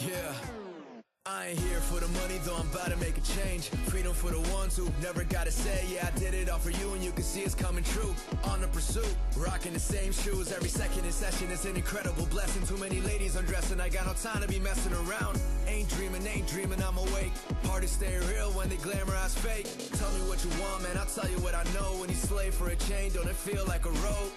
Yeah, I ain't here for the money, though I'm about to make a change. Freedom for the ones who never gotta say, yeah, I did it all for you, and you can see it's coming true. On the pursuit, rocking the same shoes every second in session. It's an incredible blessing. Too many ladies undressing, I got no time to be messing around. Ain't dreaming, I'm awake. Parties stay real when they glamorize fake. Tell me what you want, man, I'll tell you what I know. When you slave for a chain, don't it feel like a road?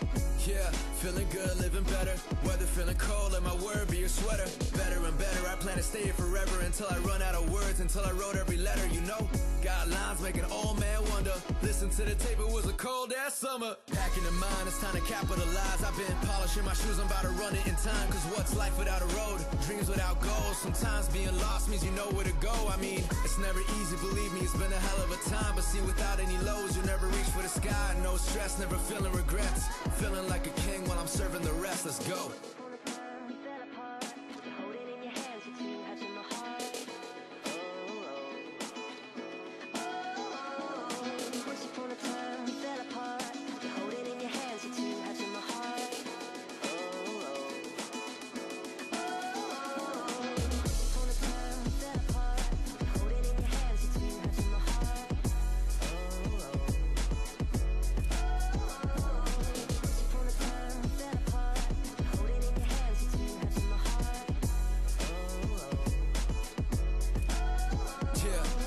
Yeah, feeling good, living better. Weather feeling cold, let my word be your sweater. Better and better, I plan to stay here forever until I run out of words, until I wrote every letter, you know. Got lines make an old man wonder. Listen to the tape, it was a cold ass summer. Packing in mind, it's time to capitalize. I've been polishing my shoes, I'm about to run it in time. Cause what's life without a road? Dreams without goals. Sometimes being lost means you know where to go. I mean, it's never easy, believe me, it's been a hell of a time. But see, without any lows, you never reach for the sky. No stress, never feeling regrets. Feeling like a king while I'm serving the rest, let's go.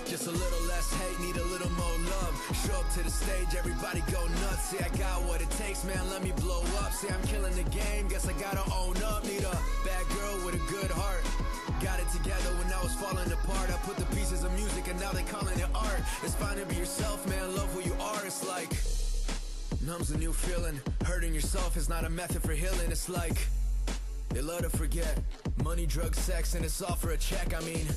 Just a little less hate, need a little more love. Show up to the stage, everybody go nuts. See, I got what it takes, man, let me blow up. See, I'm killing the game, guess I gotta own up. Need a bad girl with a good heart. Got it together when I was falling apart. I put the pieces of music and now they calling it art. It's fine to be yourself, man, love who you are. It's like, numbs a new feeling. Hurting yourself is not a method for healing. It's like, they love to forget. Money, drugs, sex, and it's all for a check, I mean,